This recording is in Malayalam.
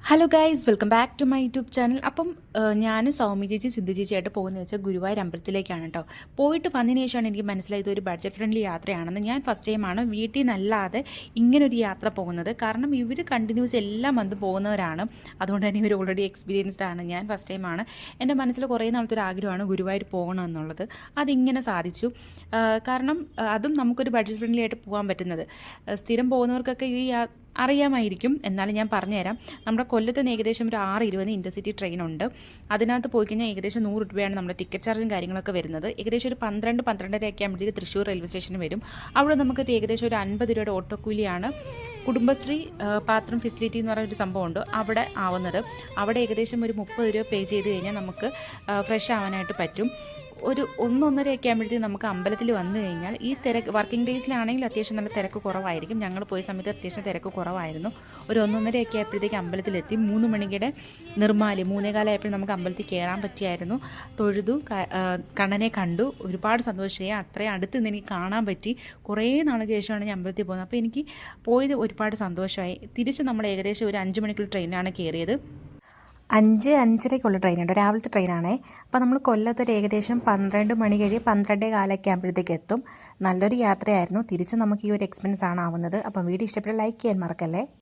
Hello guys, welcome back to my YouTube channel. അപ്പം ഞാൻ സൗമ്യ ചേച്ചി സിന്ധു ചേച്ചിയായിട്ട് പോകുന്നത് വെച്ചാൽ ഗുരുവായൂർ അമ്പലത്തിലേക്കാണ് കേട്ടോ. പോയിട്ട് വന്നതിന് ശേഷമാണ് എനിക്ക് മനസ്സിലായത് ഒരു ബഡ്ജറ്റ് ഫ്രണ്ട്ലി യാത്രയാണെന്ന്. ഞാൻ ഫസ്റ്റ് ടൈമാണ് വീട്ടിൽ നിന്നല്ലാതെ ഇങ്ങനൊരു യാത്ര പോകുന്നത്. കാരണം ഇവർ കണ്ടിന്യൂസ് എല്ലാ മന്തും പോകുന്നവരാണ്. അതുകൊണ്ട് തന്നെ ഇവർ ഓൾറെഡി എക്സ്പീരിയൻസ്ഡ് ആണ്. ഞാൻ ഫസ്റ്റ് ടൈമാണ്. എൻ്റെ മനസ്സിൽ കുറേ നാളത്തെ ഒരു ആഗ്രഹമാണ് ഗുരുവായൂർ പോകണം എന്നുള്ളത്. അതിങ്ങനെ സാധിച്ചു. കാരണം അതും നമുക്കൊരു ബഡ്ജറ്റ് ഫ്രണ്ട്ലി ആയിട്ട് പോകാൻ പറ്റുന്നത്. സ്ഥിരം പോകുന്നവർക്കൊക്കെ ഈ അറിയാമായിരിക്കും, എന്നാലും ഞാൻ പറഞ്ഞുതരാം. നമ്മുടെ കൊല്ലത്ത് നിന്ന് ഏകദേശം ഒരു 6:20 ഇൻ്റർസിറ്റി ട്രെയിനുണ്ട്. അതിനകത്ത് പോയി കഴിഞ്ഞാൽ ഏകദേശം 100 രൂപയാണ് നമ്മുടെ ടിക്കറ്റ് ചാർജും കാര്യങ്ങളൊക്കെ വരുന്നത്. ഏകദേശം ഒരു 12-12:30 ഒക്കെ ആകുമ്പോഴത്തേക്ക് തൃശ്ശൂർ റെയിൽവേ സ്റ്റേഷന് വരും. അവിടെ നമുക്ക് ഏകദേശം ഒരു 50 രൂപയുടെ ഓട്ടോ കൂലിയാണ് കുടുംബശ്രീ പാത്രം ഫെസിലിറ്റി എന്ന് പറയുന്നൊരു സംഭവമുണ്ട് അവിടെ ആവുന്നത്. അവിടെ ഏകദേശം ഒരു 30 രൂപ പേ ചെയ്ത് കഴിഞ്ഞാൽ നമുക്ക് ഫ്രഷ് ആവാനായിട്ട് പറ്റും. ഒരു 1-1:30 ഒക്കെ ആകുമ്പോഴത്തേക്കും നമുക്ക് അമ്പലത്തിൽ വന്നു കഴിഞ്ഞാൽ ഈ തിരക്ക് വർക്കിംഗ് ഡേയ്സിലാണെങ്കിൽ അത്യാവശ്യം നല്ല തിരക്ക് കുറവായിരിക്കും. ഞങ്ങൾ പോയ സമയത്ത് അത്യാവശ്യം തിരക്ക് കുറവായിരുന്നു. ഒരു 1-1:30 ഒക്കെ ആയപ്പോഴത്തേക്ക് അമ്പലത്തിലെത്തി. 3 മണിയുടെ നിർമ്മാല്യം 3:15 ആയപ്പോഴും നമുക്ക് അമ്പലത്തിൽ കയറാൻ പറ്റിയായിരുന്നു. തൊഴുതു, കണ്ണനെ കണ്ടു, ഒരുപാട് സന്തോഷമായി. അത്രയും അടുത്ത് നിന്ന് എനിക്ക് കാണാൻ പറ്റി. കുറേ നാൾക്ക് ശേഷമാണ് ഞാൻ അമ്പലത്തിൽ പോകുന്നത്. അപ്പോൾ എനിക്ക് പോയത് ഒരുപാട് സന്തോഷമായി. തിരിച്ച് നമ്മൾ ഏകദേശം ഒരു 5 മണിക്കുള്ള ട്രെയിനാണ് കയറിയത്. 5-5:30 ട്രെയിനുണ്ട്, രാവിലത്തെ ട്രെയിനാണേ. അപ്പോൾ നമ്മൾ കൊല്ലത്തൊരു ഏകദേശം 12 മണി കഴിയും 12:15 ആകുമ്പോഴത്തേക്ക് എത്തും. നല്ലൊരു യാത്രയായിരുന്നു. തിരിച്ച് നമുക്ക് ഈ ഒരു എക്സ്പീരിയൻസ് ആണ് ആവുന്നത്. അപ്പം വീഡിയോ ഇഷ്ടപ്പെട്ട ലൈക്ക് ചെയ്യാൻ മറക്കല്ലേ.